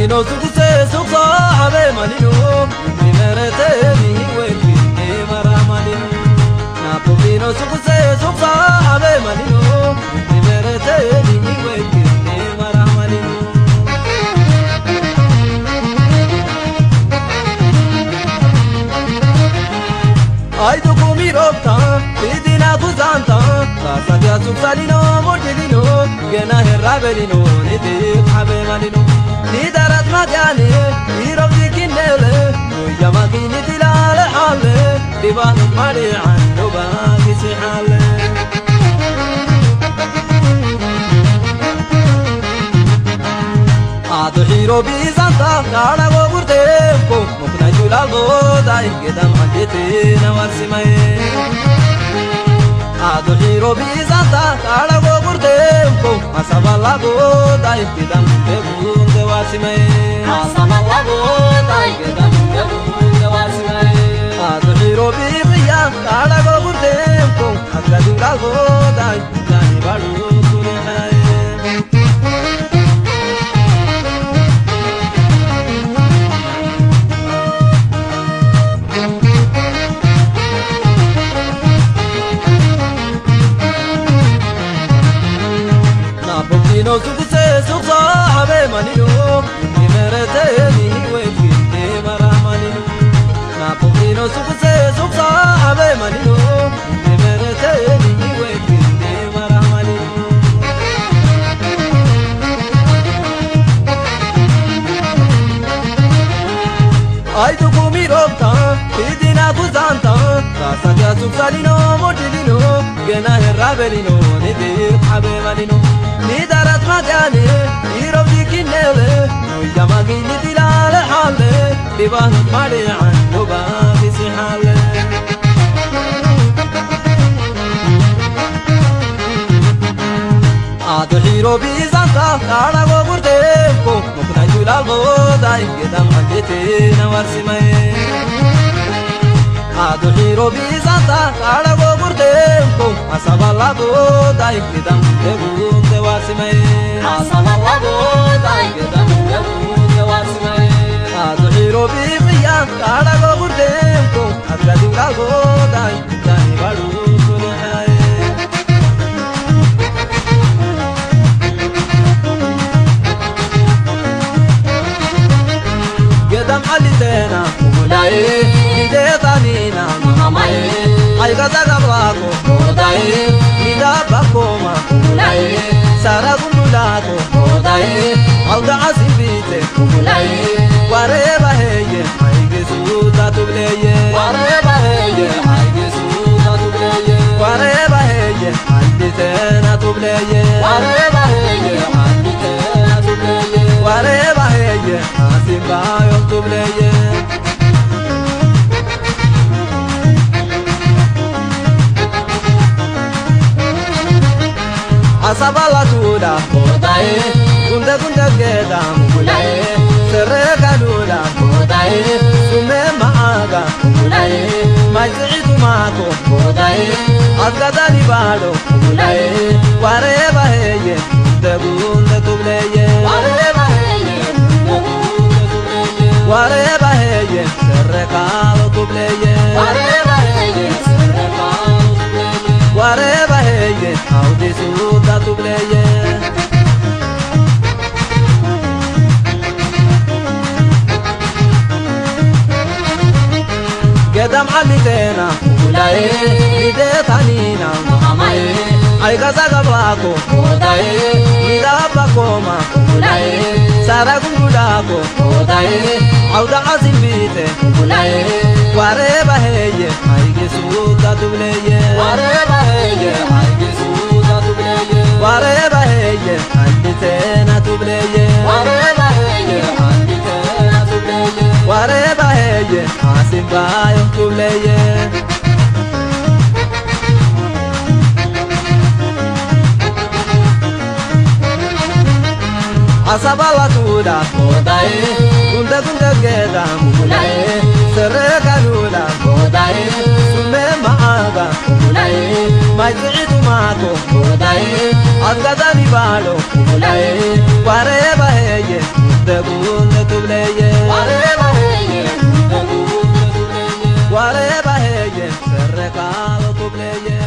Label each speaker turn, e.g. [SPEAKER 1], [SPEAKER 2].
[SPEAKER 1] pino sukse suksa abe malino nimerete ni weki e mara malino na pino sukse suksa abe malino nimerete ni weki e mara malino ay to kumirota bidina kuzanta sasadia suksalino mordilino gena herabelino niti abe malino ni darat magane irobdi kinele yama kini tilale hale diban mari ando bagi si hale ado hiro bizanta kana go burtemko mukna julalo dai gedam andete nawarsimai ado hiro bizanta kana go burtemko asabala go dai gedam debunde warsimai asabala go dai gedam debunde warsimai ado hiro biya kana go burtemko akadungal go dai dani balu kunai pino sukse suksa abe malino nimerete ni weki e mara malino na pino sukse suksa abe malino nimerete ni weki e mara malino ay to kumirota bidina kuzanta sasadia suksalino mordilino gena herabelino niti abe malino ni darat magane irobdi kinele yama kini tilale hale diban mari ando bagi si hale ado hiro bizanta kana go burtemko mukna julal go dai gedam andete nawarsimai ado hiro bizanta kana go burtemko asabala go dai gedam debunde warsimai asabala go dai gedam debunde warsimai ado hiro biya kana go burtemko akadungal go dai dani balu kunai gedam alitena mulai idetanina mamai ay gazagabako modai ida bakoma mulai saragumulako modai alga asibite mulai wareba heye ay gesuta tubleye wareba heye ay gesuta tubleye wareba heye anditena tubleye wareba heye anditena tubleye wareba heye asimbayo tubleye asabala tuda kodae gunda gunda geda mulae sereka duda kodae sume maaga mulae majitu mako kodae azgadani balo mulae wareba heye debunde tubleye wareba heye debunde tubleye wareba heye sereka tubleye wareba heye sereka wareba heye audi suda tubleye gedam alitena mulae idetanina mamae ay gazagabako kodae ida bakoma mulae saragumulako kodae auda azibite mulae wareba heye ay gesuda tubleye wareba heye ay gesuda tubleye wareba heye anditena tubleye wareba heye anditena tubleye wareba heye asimbayo tubleye asabala tuda kodae gunda gunda geda mulae sereka duda kodae sume maaga mulae majitu mako kodae azgadani balo mulae wareba heye debunde بليه